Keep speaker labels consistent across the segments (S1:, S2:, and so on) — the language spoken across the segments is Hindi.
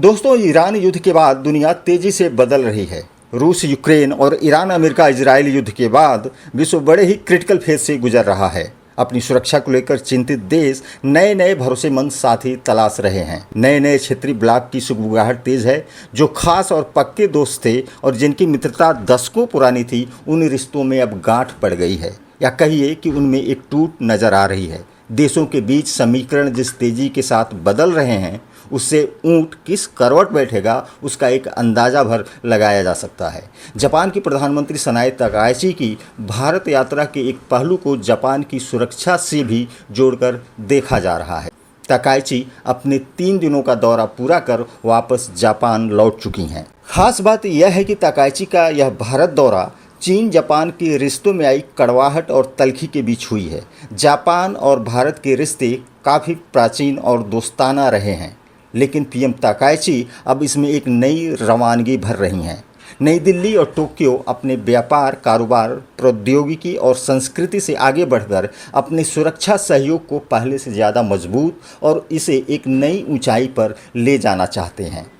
S1: दोस्तों, ईरान युद्ध के बाद दुनिया तेजी से बदल रही है। रूस यूक्रेन और ईरान अमेरिका इजराइल युद्ध के बाद विश्व बड़े ही क्रिटिकल फेज से गुजर रहा है। अपनी सुरक्षा को लेकर चिंतित देश नए नए भरोसेमंद साथी तलाश रहे हैं। नए नए क्षेत्रीय ब्लॉक की सुगबुगाहट तेज है। जो खास और पक्के दोस्त थे और जिनकी मित्रता दशकों पुरानी थी, उन रिश्तों में अब गांठ पड़ गई है, या कहिए कि उनमें एक टूट नजर आ रही है। देशों के बीच समीकरण जिस तेजी के साथ बदल रहे हैं, उससे ऊंट किस करवट बैठेगा उसका एक अंदाजा भर लगाया जा सकता है। जापान की प्रधानमंत्री सनाए तकाइची की भारत यात्रा के एक पहलू को जापान की सुरक्षा से भी जोड़कर देखा जा रहा है। तकाइची अपने 3 दिनों का दौरा पूरा कर वापस जापान लौट चुकी हैं। खास बात यह है कि तकाइची का यह भारत दौरा चीन जापान के रिश्तों में आई कड़वाहट और तल्खी के बीच हुई है। जापान और भारत के रिश्ते काफ़ी प्राचीन और दोस्ताना रहे हैं, लेकिन पीएम तकाइची अब इसमें एक नई रवानगी भर रही हैं। नई दिल्ली और टोक्यो अपने व्यापार, कारोबार, प्रौद्योगिकी और संस्कृति से आगे बढ़कर अपने सुरक्षा सहयोग को पहले से ज़्यादा मजबूत और इसे एक नई ऊंचाई पर ले जाना चाहते हैं।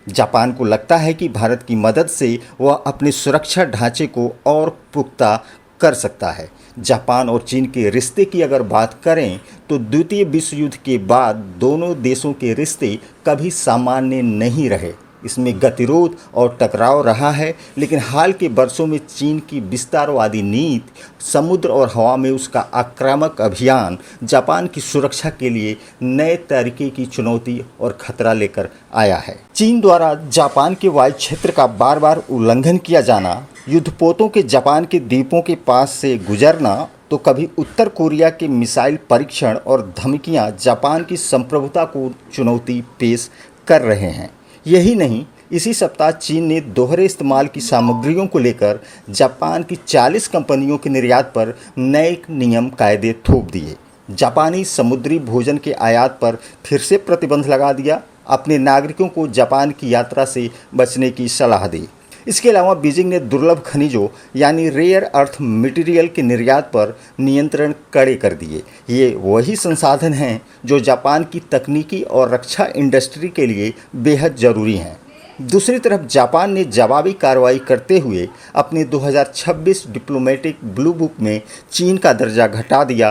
S1: जापान को लगता है कि भारत की मदद से वह अपने सुरक्षा ढांचे को और पुख्ता कर सकता है। जापान और चीन के रिश्ते की अगर बात करें तो द्वितीय विश्व युद्ध के बाद दोनों देशों के रिश्ते कभी सामान्य नहीं रहे। इसमें गतिरोध और टकराव रहा है, लेकिन हाल के वर्षों में चीन की विस्तारवादी नीति, समुद्र और हवा में उसका आक्रामक अभियान जापान की सुरक्षा के लिए नए तरीके की चुनौती और खतरा लेकर आया है। चीन द्वारा जापान के वायु क्षेत्र का बार बार उल्लंघन किया जाना, युद्धपोतों के जापान के द्वीपों के पास से गुजरना, तो कभी उत्तर कोरिया के मिसाइल परीक्षण और धमकियां जापान की संप्रभुता को चुनौती पेश कर रहे हैं। यही नहीं, इसी सप्ताह चीन ने दोहरे इस्तेमाल की सामग्रियों को लेकर जापान की 40 कंपनियों के निर्यात पर नए नियम कायदे थोप दिए। जापानी समुद्री भोजन के आयात पर फिर से प्रतिबंध लगा दिया। अपने नागरिकों को जापान की यात्रा से बचने की सलाह दी। इसके अलावा बीजिंग ने दुर्लभ खनिजों यानी रेयर अर्थ मटेरियल के निर्यात पर नियंत्रण कड़े कर दिए। ये वही संसाधन हैं जो जापान की तकनीकी और रक्षा इंडस्ट्री के लिए बेहद ज़रूरी हैं। दूसरी तरफ जापान ने जवाबी कार्रवाई करते हुए अपने 2026 डिप्लोमेटिक ब्लू बुक में चीन का दर्जा घटा दिया।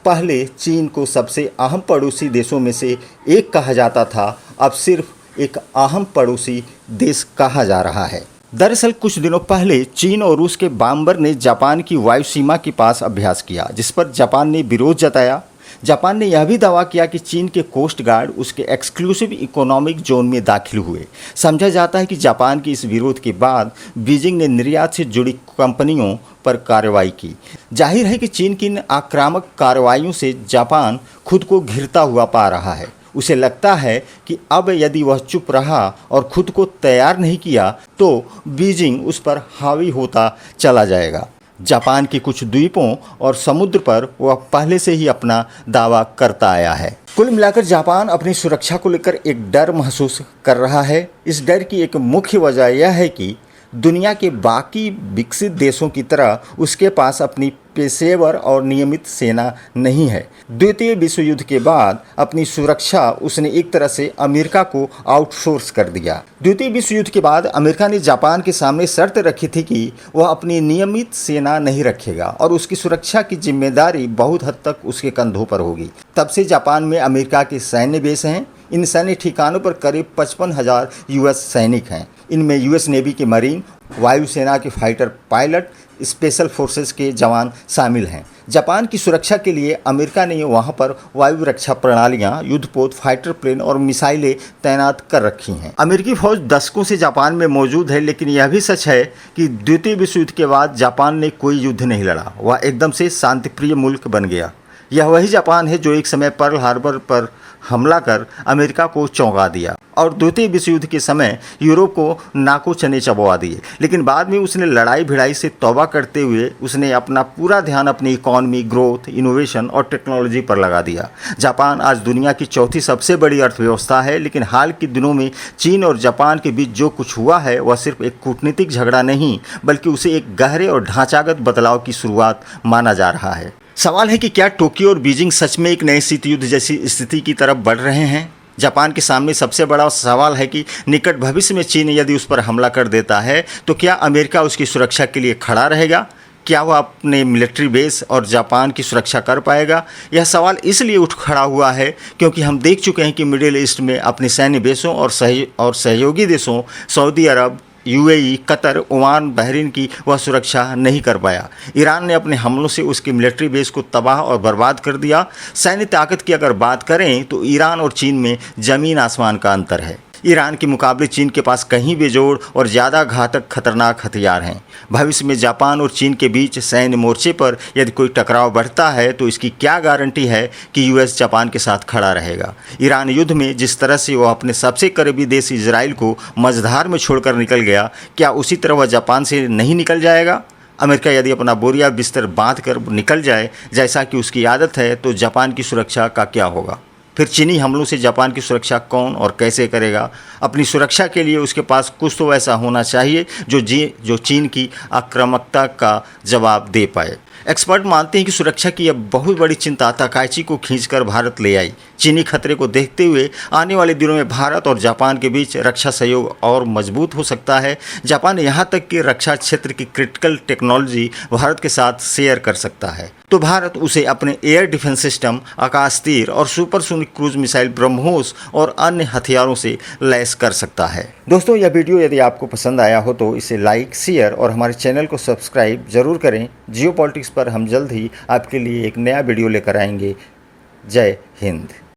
S1: पहले चीन को सबसे अहम पड़ोसी देशों में से एक कहा जाता था, अब सिर्फ एक अहम पड़ोसी देश कहा जा रहा है। दरअसल कुछ दिनों पहले चीन और रूस के बॉम्बर ने जापान की वायु सीमा के पास अभ्यास किया, जिस पर जापान ने विरोध जताया। जापान ने यह भी दावा किया कि चीन के कोस्ट गार्ड उसके एक्सक्लूसिव इकोनॉमिक जोन में दाखिल हुए। समझा जाता है कि जापान के इस विरोध के बाद बीजिंग ने निर्यात से जुड़ी कंपनियों पर कार्रवाई की। जाहिर है कि चीन की इन आक्रामक कार्रवाइयों से जापान खुद को घिरता हुआ पा रहा है। उसे लगता है कि अब यदि वह चुप रहा और खुद को तैयार नहीं किया तो बीजिंग उस पर हावी होता चला जाएगा। जापान के कुछ द्वीपों और समुद्र पर वह पहले से ही अपना दावा करता आया है। कुल मिलाकर जापान अपनी सुरक्षा को लेकर एक डर महसूस कर रहा है। इस डर की एक मुख्य वजह यह है कि दुनिया के बाकी विकसित देशों की तरह उसके पास अपनी पेशेवर और नियमित सेना नहीं है। द्वितीय विश्व युद्ध के बाद अपनी सुरक्षा उसने एक तरह से अमेरिका को आउटसोर्स कर दिया। द्वितीय विश्व युद्ध के बाद अमेरिका ने जापान के सामने शर्त रखी थी कि वह अपनी नियमित सेना नहीं रखेगा और उसकी सुरक्षा की जिम्मेदारी बहुत हद तक उसके कंधों पर होगी। तब से जापान में अमेरिका के सैन्य बेस हैं। इन सैन्य ठिकानों पर करीब 55,000 यूएस सैनिक हैं। इनमें यूएस नेवी के मरीन, वायुसेना के फाइटर पायलट, स्पेशल फोर्सेस के जवान शामिल हैं। जापान की सुरक्षा के लिए अमेरिका ने वहां पर वायु रक्षा प्रणालियां, युद्धपोत, फाइटर प्लेन और मिसाइलें तैनात कर रखी हैं। अमेरिकी फौज दशकों से जापान में मौजूद है, लेकिन यह भी सच है कि द्वितीय विश्व युद्ध के बाद जापान ने कोई युद्ध नहीं लड़ा। वह एकदम से शांतिप्रिय मुल्क बन गया। यह वही जापान है जो एक समय पर्ल हार्बर पर हमला कर अमेरिका को चौंका दिया और द्वितीय विश्व युद्ध के समय यूरोप को नाको चने चबवा दिए। लेकिन बाद में उसने लड़ाई भिड़ाई से तौबा करते हुए उसने अपना पूरा ध्यान अपनी इकोनॉमी, ग्रोथ, इनोवेशन और टेक्नोलॉजी पर लगा दिया। जापान आज दुनिया की चौथी सबसे बड़ी अर्थव्यवस्था है, लेकिन हाल के दिनों में चीन और जापान के बीच जो कुछ हुआ है वह सिर्फ एक कूटनीतिक झगड़ा नहीं, बल्कि उसे एक गहरे और ढांचागत बदलाव की शुरुआत माना जा रहा है। सवाल है कि क्या टोक्यो और बीजिंग सच में एक नए शीत युद्ध जैसी स्थिति की तरफ बढ़ रहे हैं? जापान के सामने सबसे बड़ा सवाल है कि निकट भविष्य में चीन यदि उस पर हमला कर देता है तो क्या अमेरिका उसकी सुरक्षा के लिए खड़ा रहेगा? क्या वह अपने मिलिट्री बेस और जापान की सुरक्षा कर पाएगा? यह सवाल इसलिए उठ खड़ा हुआ है क्योंकि हम देख चुके हैं कि मिडिल ईस्ट में अपने सैन्य बेसों और सहयोगी देशों सऊदी अरब, यूएई, कतर, ओमान, बहरीन की वह सुरक्षा नहीं कर पाया। ईरान ने अपने हमलों से उसके मिलिट्री बेस को तबाह और बर्बाद कर दिया। सैन्य ताकत की अगर बात करें तो ईरान और चीन में ज़मीन आसमान का अंतर है। ईरान के मुकाबले चीन के पास कहीं बेजोड़ और ज़्यादा घातक खतरनाक हथियार हैं। भविष्य में जापान और चीन के बीच सैन्य मोर्चे पर यदि कोई टकराव बढ़ता है तो इसकी क्या गारंटी है कि यूएस जापान के साथ खड़ा रहेगा? ईरान युद्ध में जिस तरह से वह अपने सबसे करीबी देश इजराइल को मझधार में छोड़कर निकल गया, क्या उसी तरह वह जापान से नहीं निकल जाएगा? अमेरिका यदि अपना बोरिया बिस्तर बांध कर निकल जाए जैसा कि उसकी आदत है तो जापान की सुरक्षा का क्या होगा? फिर चीनी हमलों से जापान की सुरक्षा कौन और कैसे करेगा? अपनी सुरक्षा के लिए उसके पास कुछ तो ऐसा होना चाहिए जो चीन की आक्रामकता का जवाब दे पाए। एक्सपर्ट मानते हैं कि सुरक्षा की यह बहुत बड़ी चिंता तकाइची को खींचकर भारत ले आई। चीनी खतरे को देखते हुए आने वाले दिनों में भारत और जापान के बीच रक्षा सहयोग और मजबूत हो सकता है। जापान यहाँ तक कि रक्षा क्षेत्र की क्रिटिकल टेक्नोलॉजी भारत के साथ शेयर कर सकता है तो भारत उसे अपने एयर डिफेंस सिस्टम, आकाश तीर और सुपरसोनिक क्रूज मिसाइल ब्रह्मोस और अन्य हथियारों से लैस कर सकता है। दोस्तों, यह वीडियो यदि आपको पसंद आया हो तो इसे लाइक, शेयर और हमारे चैनल को सब्सक्राइब जरूर करें। जियो पॉलिटिक्स पर हम जल्द ही आपके लिए एक नया वीडियो लेकर आएंगे। जय हिंद।